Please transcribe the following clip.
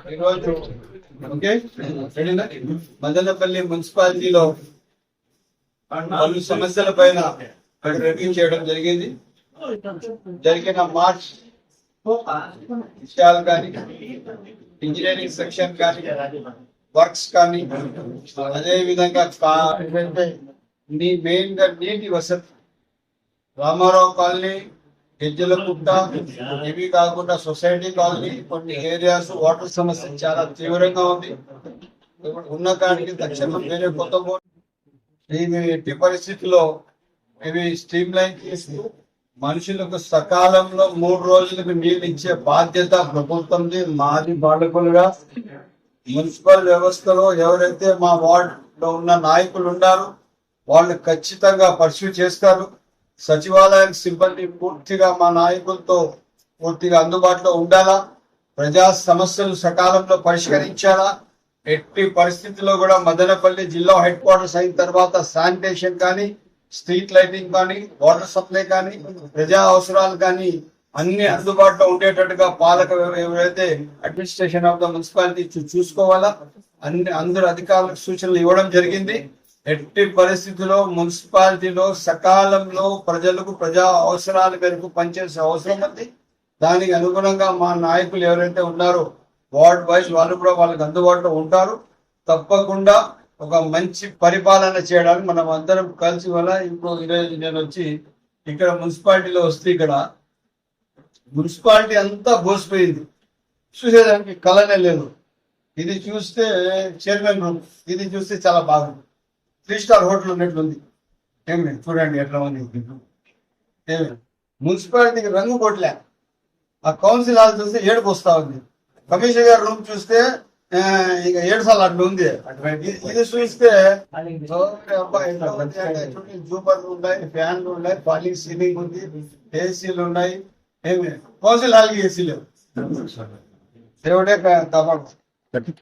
ఈరోజు ఓకే మదనపల్లి మున్సిపాలిటీలో పలు సమస్యల పైన రివ్యూ చేయడం జరిగింది. జరిగిన మార్చ్ విషయాలు కానీ, ఇంజనీరింగ్ సెక్షన్ కానీ, వర్క్స్ కానీ, అదే విధంగా మెయిన్ గా నీటి వసతి, రామారావు కాలనీ, గిజ్జలగుట్ట, ఇవి కాకుండా సొసైటీ కాలనీ, కొన్ని ఏరియాస్ వాటర్ సమస్య చాలా తీవ్రంగా ఉంది. ఉన్న కాడికి తక్షణం వేరే కొత్త ఇవి ఎట్టి పరిస్థితుల్లో ఇవి స్ట్రీమ్ లైన్ చేస్తూ మనుషులకు సకాలంలో 3 రోజులకు నీళ్ళు ఇచ్చే బాధ్యత ప్రభుత్వంది. మాది బాలకులుగా మున్సిపల్ వ్యవస్థలో ఎవరైతే మా వార్డ్ లో ఉన్న నాయకులు ఉన్నారో వాళ్ళు ఖచ్చితంగా పర్సూ చేస్తారు. సచివాలయం సిబ్బంది పూర్తిగా మా నాయకులతో పూర్తిగా అందుబాటులో ఉండాలా. ప్రజా సమస్యలు సకాలంలో పరిష్కరించాలా. ఎట్టి పరిస్థితుల్లో కూడా మదనపల్లి జిల్లా హెడ్ క్వార్టర్స్ అయిన తర్వాత శానిటేషన్ కానీ, స్ట్రీట్ లైటింగ్ కానీ, వాటర్ సప్లై కానీ, ప్రజా అవసరాలు కానీ అన్ని అందుబాటులో ఉండేటట్టుగా పాలక ఎవరైతే అడ్మినిస్ట్రేషన్ ఆఫ్ ద మున్సిపాలిటీ చూసుకోవాలా. అందరు అధికారులకు సూచనలు ఇవ్వడం జరిగింది. ఎట్టి పరిస్థితుల్లో మున్సిపాలిటీలో సకాలంలో ప్రజలకు ప్రజా అవసరాల మేరకు పనిచేసే అవసరం ఉంది. దానికి అనుగుణంగా మా నాయకులు ఎవరైతే ఉన్నారో వార్డ్ వైజ్ వాళ్ళు కూడా వాళ్ళకి అందుబాటులో ఉంటారు. తప్పకుండా ఒక మంచి పరిపాలన చేయడానికి మనం అందరం కలిసి వల్ల ఇప్పుడు ఈరోజు నేను వచ్చి ఇక్కడ మున్సిపాలిటీలో వస్తే ఇక్కడ మున్సిపాలిటీ అంతా బోసిపోయింది. చూసేదానికి కళనే లేదు. ఇది చూస్తే చైర్మన్ రూమ్, ఇది చూస్తే చాలా బాగుంది. 3 స్టార్ హోటల్ ఉన్నట్లుంది. ఏమి చూడండి ఎట్లా ఉంది. ఏమి మున్సిపాలిటీకి రంగు కొట్టలే. ఆ కౌన్సిల్ హాల్ చూస్తే ఏడుపు వస్తా ఉంది. కమిషనర్ గారి రూమ్ చూస్తే ఇక 7 సార్లు అట్లా ఉంది. ఇది చూస్తే జూపర్లు ఉన్నాయి, ఫ్యాన్లు ఉన్నాయి, ఫాలింగ్ సీలింగ్ ఉంది, ఏసీలు ఉన్నాయి. ఏమి కౌన్సిల్ హాల్కి ఏసీ లేవు. దేవుడే కాపాడు.